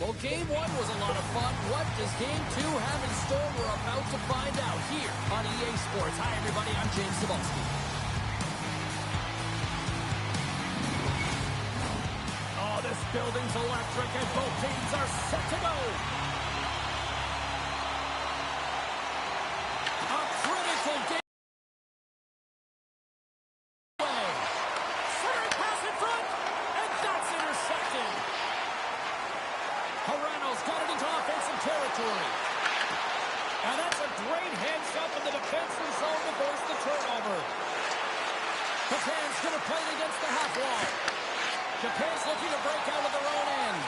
Well, Game 1 was a lot of fun. What does Game 2 have in store? We're about to find out here on EA Sports. Hi, everybody. I'm James Cebulski. Oh, this building's electric, and both teams are set to go. A critical game. Centering pass in front, and that's intercepted. Harano's got it into offensive territory. And that's a great heads-up in the defensive zone to force the turnover. Japan's going to play it against the half wall. Japan's looking to break out of their own end.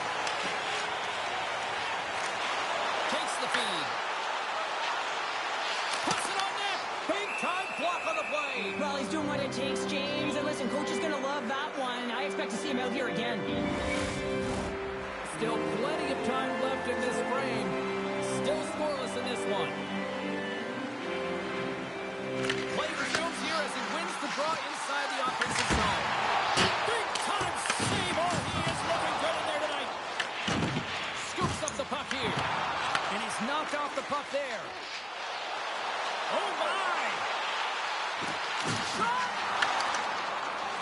Takes the feed. Puts it on net. Big-time block on the play. Well, he's doing what it takes, James. And listen, coach is going to love that one. I expect to see him out here again. Still plenty of time left in this frame. Still scoreless in this one. Play resumes here as he wins the draw inside the offensive zone. Big time save. Oh, he is looking good in there tonight. Scoops up the puck here. And he's knocked off the puck there. Oh, my. Shot.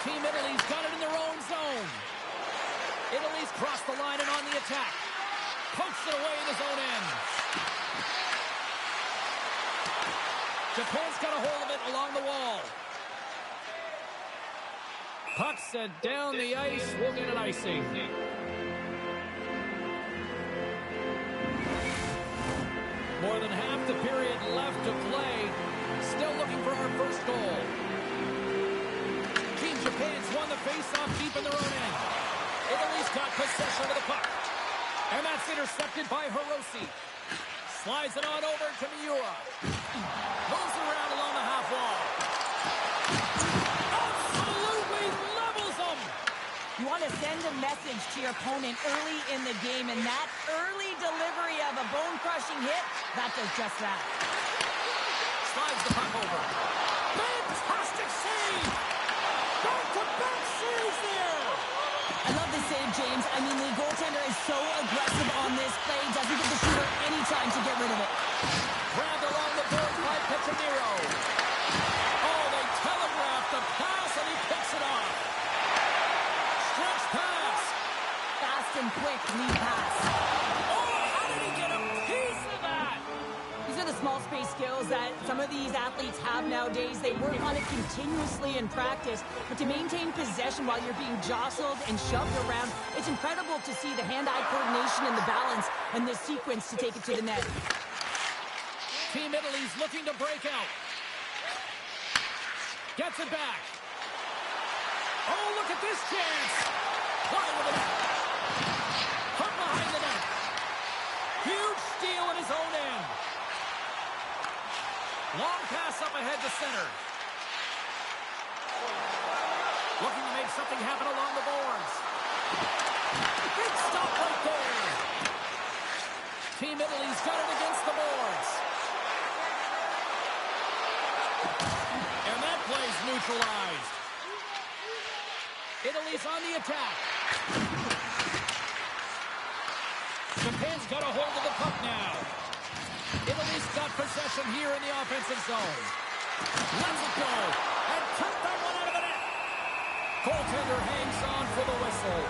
Team Italy's got it in their own zone. Italy's crossed the line and on the attack. Pokes it away in his own end. Japan's got a hold of it along the wall. Puck sent down the ice. We'll get an icing. More than half the period left to play. Still looking for our first goal. Team Japan's won the face-off deep in their own end. Italy's got possession of the puck. And that's intercepted by Hirose. Slides it on over to Miura. Moves around along the half wall. Absolutely levels them. You want to send a message to your opponent early in the game, and that early delivery of a bone-crushing hit, that does just that. Slides the puck over. Fantastic save. Back-to-back saves there. I love this save, James. I mean, the goaltender is so aggressive on this play. Doesn't give the shooter any time to get rid of it. Grabbed along the boards by Petronero. Oh, they telegraphed the pass, and he picks it off. Stretch pass. Fast and quick lead pass. Oh, how did he get a piece of that? These are the small space skills that some of these athletes have nowadays. They work on it continuously in practice, but to maintain possession while you're being jostled and shoved around, it's incredible to see the hand-eye coordination and the balance and the sequence to take it to the net. Team Italy's looking to break out. Gets it back. Oh, look at this chance. Play with the net. Put behind the net. Huge steal in his own end. Long pass up ahead to center. Looking to make something happen along the boards. Big stop right there. Team Italy's got it against the boards. And that play's neutralized. Italy's on the attack. Japan's got a hold of the puck now. Italy's got possession here in the offensive zone. Lets it go. And took that one out of the net. Goaltender hangs on for the whistle.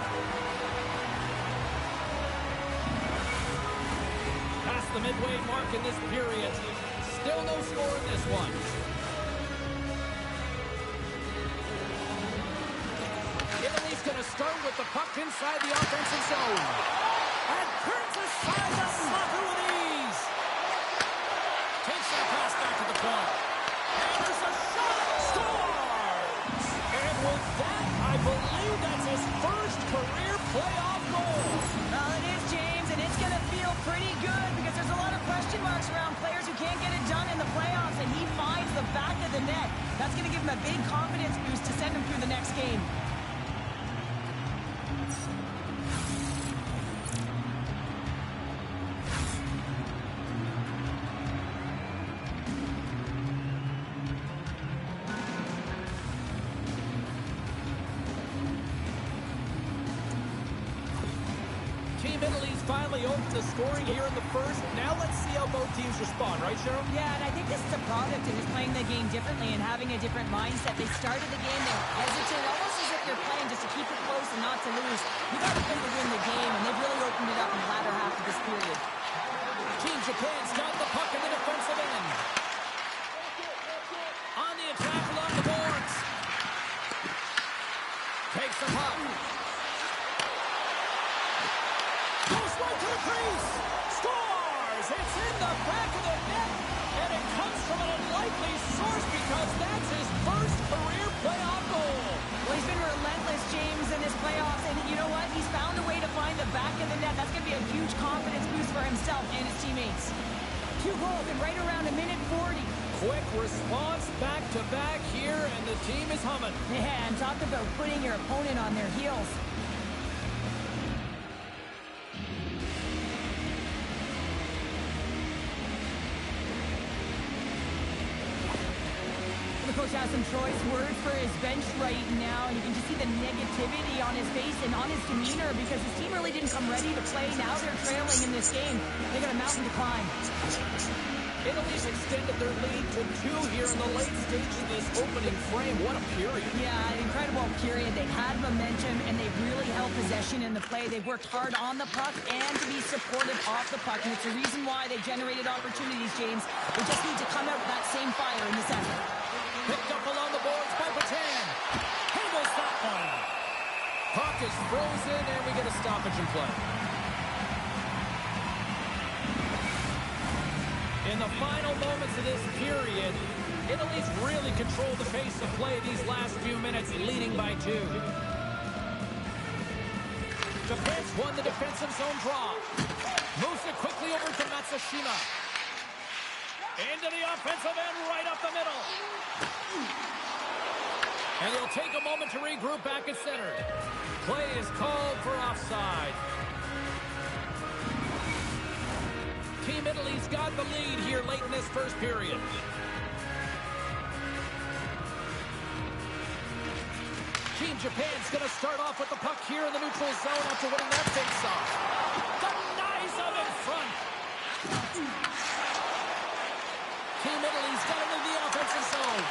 Past the midway mark in this period. Still no score in this one. Italy's going to start with the puck inside the offensive zone. And turns aside the Saku with ease. Takes the pass back to the point. And there's a shot. Scores! And with that, I believe that's his first career playoff goal. Well, it is, James, and it's going to feel pretty good because there's a lot of question marks around players who can't get it done in the playoffs, and he finds the back of the net. That's going to give him a big confidence boost to send him through the next game. Italy's finally opened the scoring here in the first. Now let's see how both teams respond, right, Cheryl? Yeah, and I think this is a product of just playing the game differently and having a different mindset. They started the game, they were hesitant, almost as if they're playing just to keep it close and not to lose. You got to play to win the game, and they've really opened it up in the latter half of this period. Team Japan's got the puck in the defensive end. On the attack along the boards. Takes the puck. Goes right to the crease. Scores! It's in the back of the net. And it comes from an unlikely source because that's his first career playoff goal. Well, he's been relentless, James, in his playoffs. And you know what? He's found a way to find the back of the net. That's going to be a huge confidence boost for himself and his teammates. 2 goals in right around a minute 40. Quick response back-to-back here, and the team is humming. Yeah, and talk about putting your opponent on their heels. The coach has some choice words for his bench right now, and you can just see the negativity on his face and on his demeanor because his team really didn't come ready to play. Now they're trailing in this game. They got a mountain to climb. Italy's extended their lead to 2 here in the late stage of this opening frame. What a period. Yeah, an incredible period. They've had momentum, and they've really held possession in the play. They've worked hard on the puck and to be supportive off the puck, and it's the reason why they've generated opportunities, James. They just need to come out with that same fire in the second. Picked up along the boards by Patan. Handles that one. Puck is frozen, and we get a stoppage in play. In the final moments of this period, Italy's really controlled the pace of play these last few minutes, leading by 2. Japan's won the defensive zone draw. Moves it quickly over to Matsushima. Into the offensive end, right up the middle. And he'll take a moment to regroup back at center. Play is called for offside. Team Italy's got the lead here late in this first period. Team Japan's going to start off with the puck here in the neutral zone after winning that face-off. Denies him in front. Team Italy's got him in the offensive zone.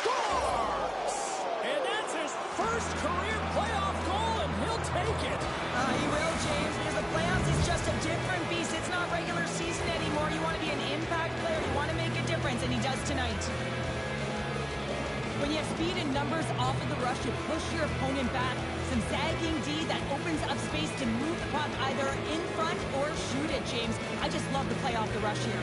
Scores! And that's his first career playoff goal, and he'll take it. He will, James, because the playoffs is just a different beast. It's not regular season anymore. You want to be an impact player. You want to make a difference, and he does tonight. When you have speed and numbers off of the rush, you push your opponent back. Some sagging D that opens up space to move the puck either in front or shoot it, James. I just love the play off the rush here.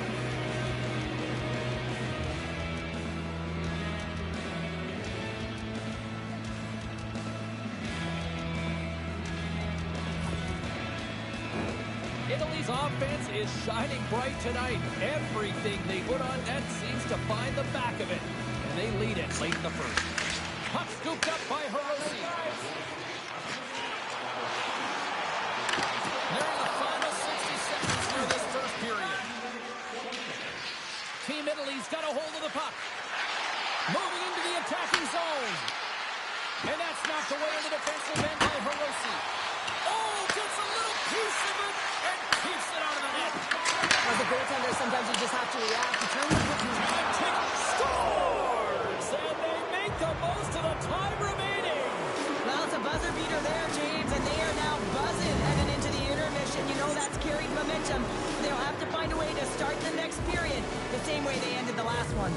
Italy's offense is shining bright tonight. Everything they put on net seems to find the back of it. And they lead it late in the first. Puck scooped up by Hirose. Nearing the final 60 seconds here this first period. Team Italy's got a hold of the puck. Moving into the attacking zone. And that's knocked away in the defensive end by Hirose. Oh, gets a little piece of it and keeps it out of the net. As a goaltender, sometimes you just have to react. You turn the scores! And they make the most of the time remaining. Well, it's a buzzer beater there, James, and they are now buzzing heading into the intermission. You know that's carried momentum. They'll have to find a way to start the next period the same way they ended the last one.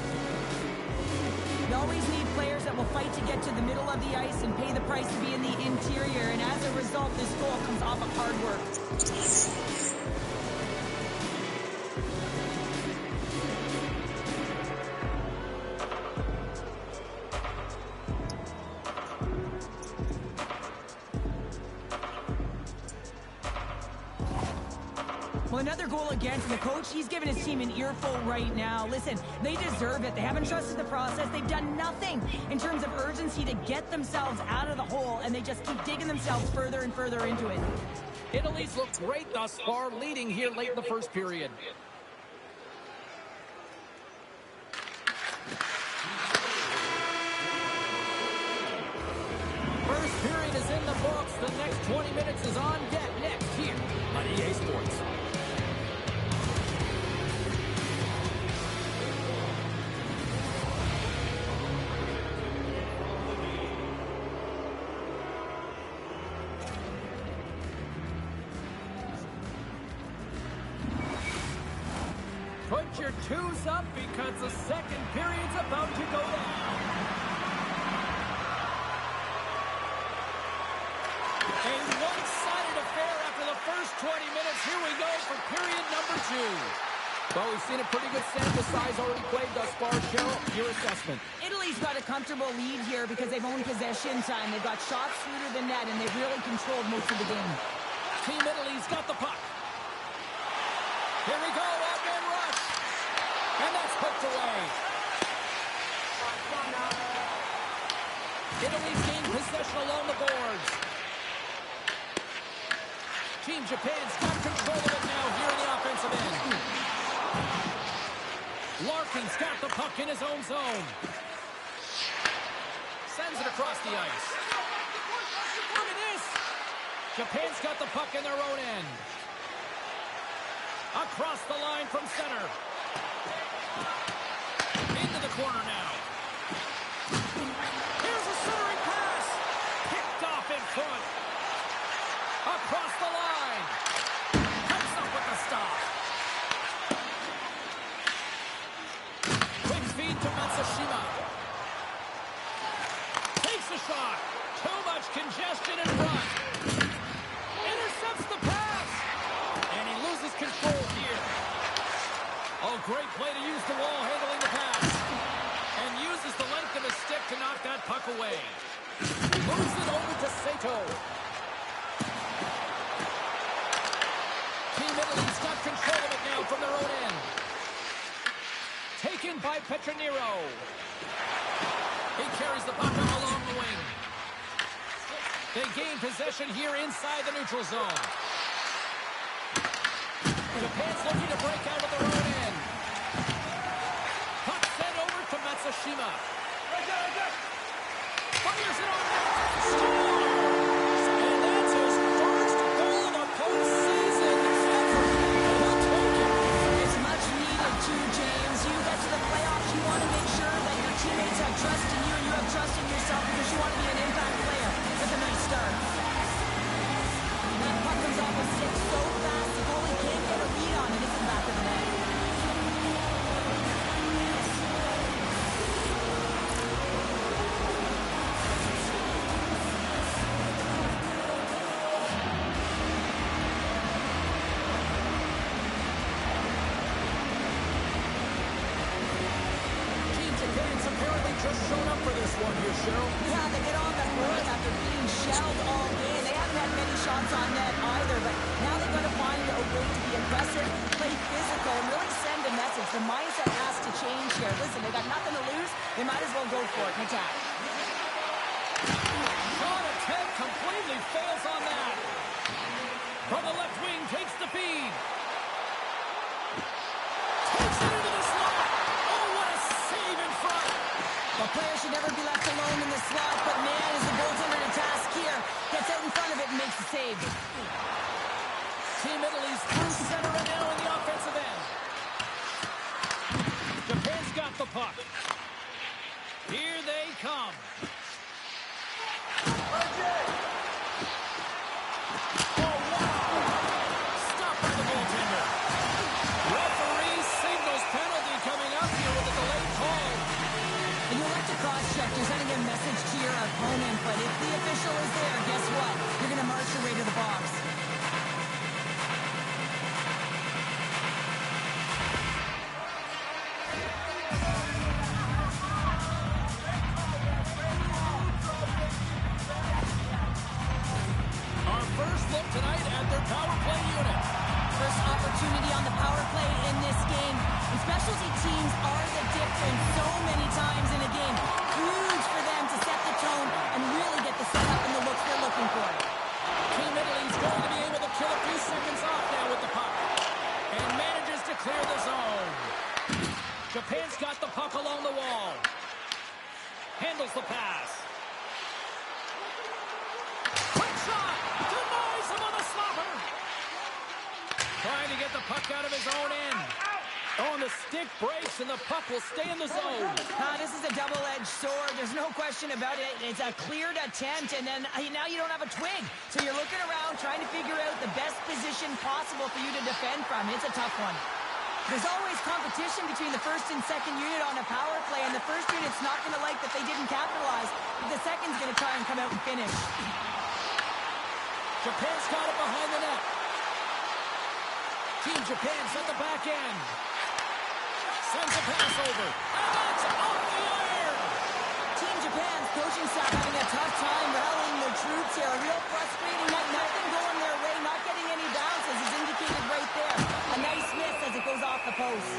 You always need players that will fight to get to the middle of the ice and pay the price to be in the interior, and as a result, this goal comes off of hard work. Well, another goal against, and the coach, he's giving his team an earful right now. Listen, they deserve it. They haven't trusted the process. They've done nothing in terms of urgency to get themselves out of the hole, and they just keep digging themselves further and further into it. Italy's looked great thus far, leading here late in the first period. First period is in the books. The next 20 minutes is on deck next here Put your twos up because the second period's about to go down. A one-sided affair after the first 20 minutes. Here we go for period number 2. Well, we've seen a pretty good sample size already played thus far. Cheryl, your assessment. Italy's got a comfortable lead here because they've owned possession time. They've got shots through to the net, and they've really controlled most of the game. Team Italy's got the puck. Here we go, off-man rush. And that's poked away. Italy's gained possession along the boards. Team Japan's got control of it now here in the offensive end. Larkin's got the puck in his own zone. Sends it across the ice. Look at this. Japan's got the puck in their own end. Across the line from center. Into the corner now. Here's a centering pass. Picked off in front. Across the line. Comes up with the stop. Quick feed to Matsushima. Takes a shot. Too much congestion in front. Intercepts the pass. And he loses control here. Oh, great play to use the wall handling the pass. And uses the length of his stick to knock that puck away. Moves it over to Sato. Team Italy's got control of it now from their own end. Taken by Petronero. He carries the puck along the wing. They gain possession here inside the neutral zone. Japan's looking to break out of their own end. Puck sent over to Matsushima. Fires it on net. Scores! And that's his first goal of the postseason ever. It's much needed too, James. You get to the playoffs, you want to make sure that your teammates have trust in you and you have trust in yourself because you want to be an impact player. That's a nice start. That puck comes off a stick so fast, the goalie can't get a read on it. It's in the back of the net. Team Japan's apparently just shown up for this one here, Cheryl. Yeah, they get on the horn after being shelled all game. They haven't had many shots on net either, but now they've got to find a way to be aggressive, play physical, and really send a message. The mindset has to change here. Listen, they got nothing to lose. They might as well go for it and attack. Shot attempt completely fails on that. From the left wing, takes the feed. Takes it into the slot. Oh, what a save in front. The player should never be left alone in the slot, but man, is the goaltender to task here. Gets out in front of it and makes the save. Team Italy's through center and now in the offensive end. Japan's got the puck. Here they come. Oh, wow. Stopped by the goaltender. Referee signals penalty coming up here with a delayed call. And you'll have to cross-check. You're sending a message to your opponent, but if the official is there, guess what? You're going to march your way to the box. Our first look tonight at their power play unit. First opportunity on the power play in this game. And specialty teams are the difference so many times in a game. Huge for them to set the tone and really get the setup and the looks they're looking for. Team Italy's going to be able to kill a few seconds off now with the puck. And manages to clear the zone. Japan's got the puck along the wall. Handles the pass. Quick shot! Denies him on the slapper! Trying to get the puck out of his own end. Oh, and the stick breaks, and the puck will stay in the zone. This is a double-edged sword. There's no question about it. It's a cleared attempt, and then now you don't have a twig. So you're looking around, trying to figure out the best position possible for you to defend from. It's a tough one. There's always competition between the first and second unit on a power play, and the first unit's not going to like that they didn't capitalize, but the second's going to try and come out and finish. Japan's got it behind the net. Team Japan's at the back end. Sends a pass over. And that's off the iron! Team Japan's coaching staff having a tough time rallying their troops here. A real frustrating night. Nothing going their way. Not getting any bounces is indicated right there. A nice miss as it goes off the post.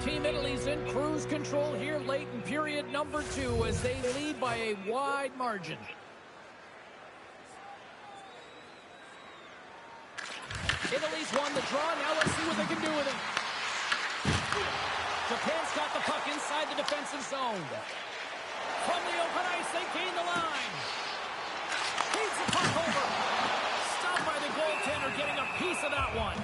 Team Italy's in cruise control here late in period number 2 as they lead by a wide margin. Italy's won the draw. Now let's see what they can do with it. Japan's got the puck inside the defensive zone. From the open ice, they gain the line. Feeds the puck over. Stopped by the goaltender, getting a piece of that one.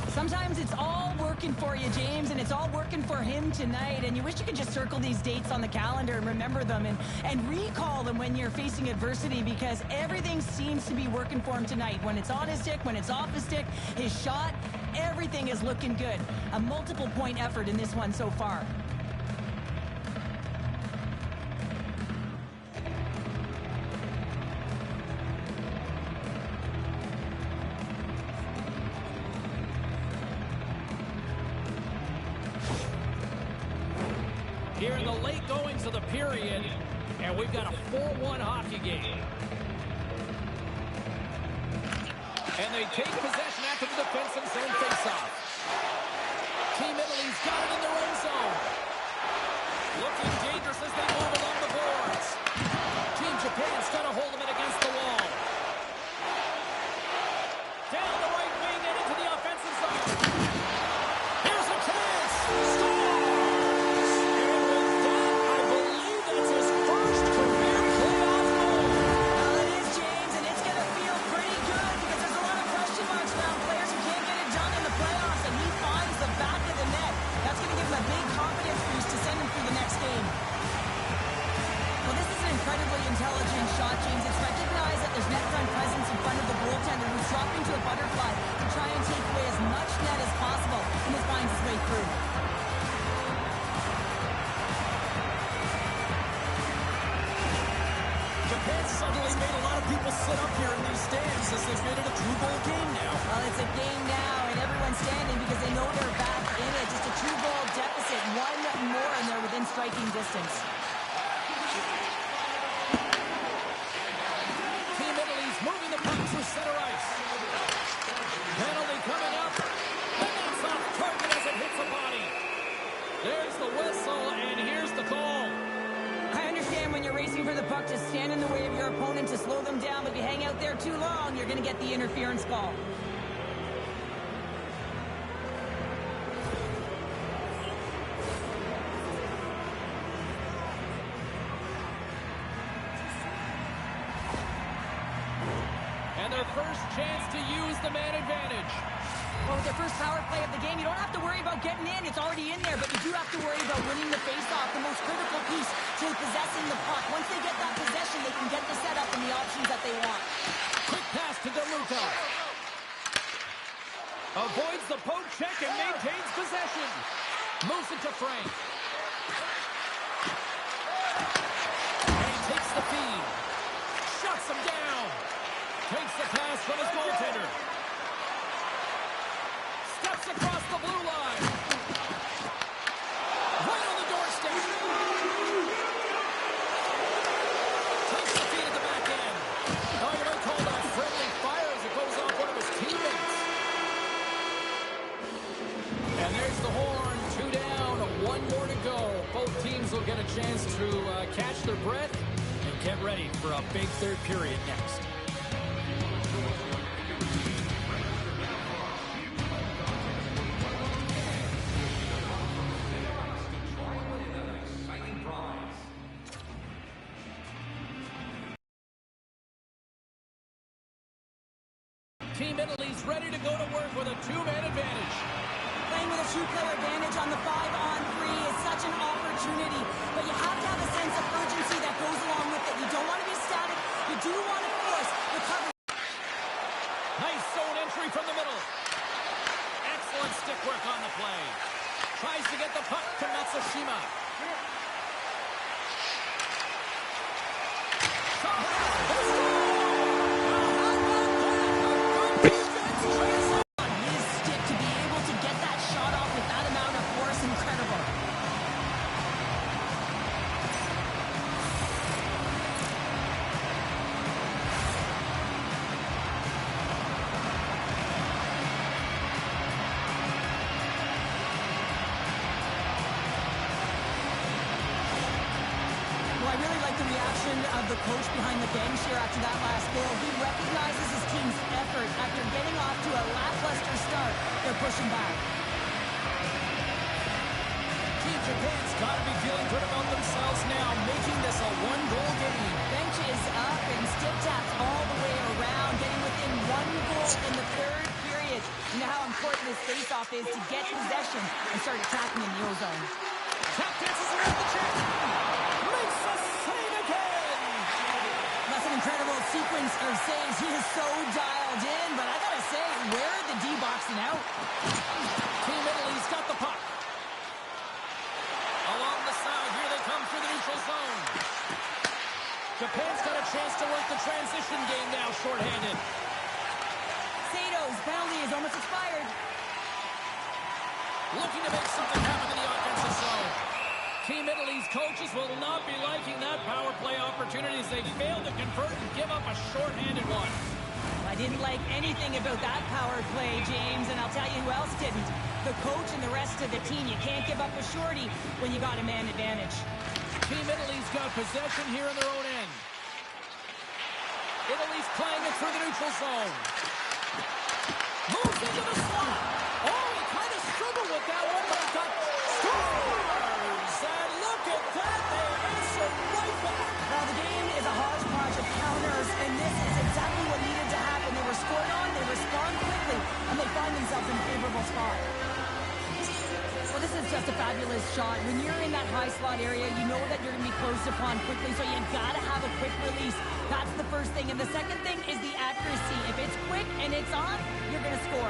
Sometimes it's all working for you, James, and it's all working for him tonight. And you wish you could just circle these dates on the calendar and remember them and recall them when you're facing adversity, because everything seems to be working for him tonight. When it's on his stick, when it's off his stick, his shot, everything is looking good. A multiple point effort in this one so far. Here in the late goings of the period, and we've got a 4-1 hockey game. And they take possession after the defensive zone faceoff. Team Italy's got it in their own zone. Looking dangerous as they move along the boards. Team Japan's got a hold of it against the wall. Down the right wing and into the offensive zone. Here's a chance. Scores! Intelligent shot, James. It's recognized that there's net front presence in front of the goaltender, who's dropping to a butterfly to try and take away as much net as possible, and this finds his way through. Japan suddenly made a lot of people sit up here in these stands as they've made it a true goal game now. Well, it's a game now, and everyone's standing because they know they're back in it. Just a two-goal deficit. One more, and they're within striking distance. Moving the puck through center ice. Penalty coming up. And that's off target as it hits the body. There's the whistle, and here's the call. I understand when you're racing for the puck to stand in the way of your opponent to slow them down, but if you hang out there too long, you're going to get the interference call. And their first chance to use the man advantage. Well, with their first power play of the game, you don't have to worry about getting in. It's already in there, but you do have to worry about winning the faceoff, the most critical piece to possessing the puck. Once they get that possession, they can get the setup and the options that they want. Quick pass to DeLuca. Avoids the poke check and maintains possession. Moves it to Frank. And he takes the feed. Shuts him down. Takes the pass from his goaltender. Steps across the blue line. Right on the doorstep. Takes the feed at the back end. Oh, you might call that friendly fire as it goes off one of his teammates. And there's the horn. 2 down, 1 more to go. Both teams will get a chance to catch their breath and get ready for a big third period next. Team Italy's ready to go to work with a two-man advantage. Playing with a two-player advantage on the 5-on-3 is such an opportunity, but you have to have a sense of urgency that goes along with it. You don't want to be static. You do want to force the cover. Nice zone entry from the middle. Excellent stick work on the play. Tries to get the puck to Matsushima. His stick to be able to get that shot off with that amount of force, incredible. Well, I really like the reaction of the coach behind the bench here after that last goal. He recognizes his team's effort after getting off to a lackluster start. They're pushing back. Team Japan's got to be feeling good about themselves now, making this a one-goal game. Bench is up and stick taps all the way around, getting within one goal in the third period. You know how important this face-off is to get possession and start attacking in the O-zone. Tap dances around the chest. Makes a save again. That's an incredible sequence of saves. He is so dialed in, but I gotta say, where are the D-boxing out? Team Italy's got the puck. Along the side, here they come through the neutral zone. Japan's got a chance to work the transition game now, shorthanded. Sato's penalty is almost expired. Looking to make something happen in the offensive zone. Team Italy's coaches will not be liking that power play opportunity as they fail to convert and give up a shorthanded one. I didn't like anything about that power play, James, and I'll tell you who else didn't. The coach and the rest of the team. You can't give up a shorty when you got a man advantage. Team Italy's got possession here in their own end. Italy's playing it through the neutral zone. Moves into the slot. Oh, he kind of struggled with that one, but got scores! And look at that, they answer right back. Now, the game is a hodgepodge of counters, and this is exactly what needed to happen. They were scored on, they respond quickly, and they find themselves in a favorable spot. Well, this is just a fabulous shot. When you're in that high slot area, you know that you're going to be closed upon quickly, so you got to have a quick release. That's the first thing. And the second thing is the accuracy. If it's quick and it's on, you're going to score.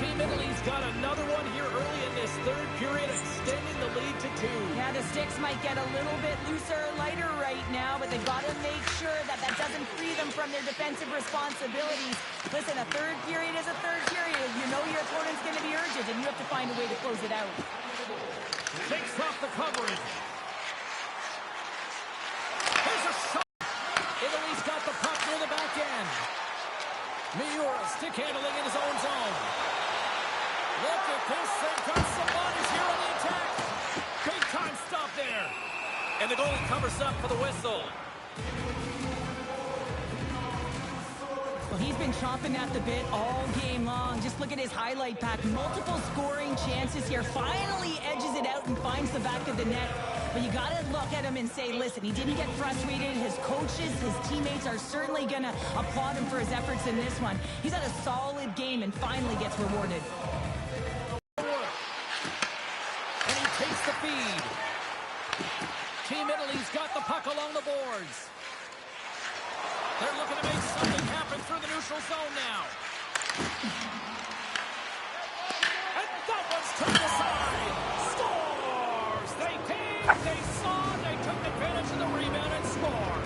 Team Italy's got another one here early in this third period, extending the lead to 2. Yeah, the sticks might get a little bit looser, lighter right now, but they've got to make sure that that doesn't free them from their defensive responsibilities. Listen, a third period is a third period. You know your opponent's going to be urgent, and you have to find a way to close it out. Takes off the coverage. Here's a shot. Italy's got the puck near the back end. Miura stick handling in his own zone. Look at this. They've got some bodies here on the attack. Big time stop there. And the goalie covers up for the whistle. Well, he's been chomping at the bit all game long. Just look at his highlight pack. Multiple scoring chances here. Finally edges it out and finds the back of the net. But you got to look at him and say, listen, he didn't get frustrated. His coaches, his teammates are certainly going to applaud him for his efforts in this one. He's had a solid game and finally gets rewarded. And he takes the feed. Team Italy's got the puck along the boards. They're looking to make something happen through the neutral zone now. And that one's turned aside. Scores! They came, they saw, they took advantage of the rebound and scored.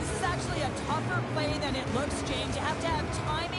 This is actually a tougher play than it looks, James. You have to have timing.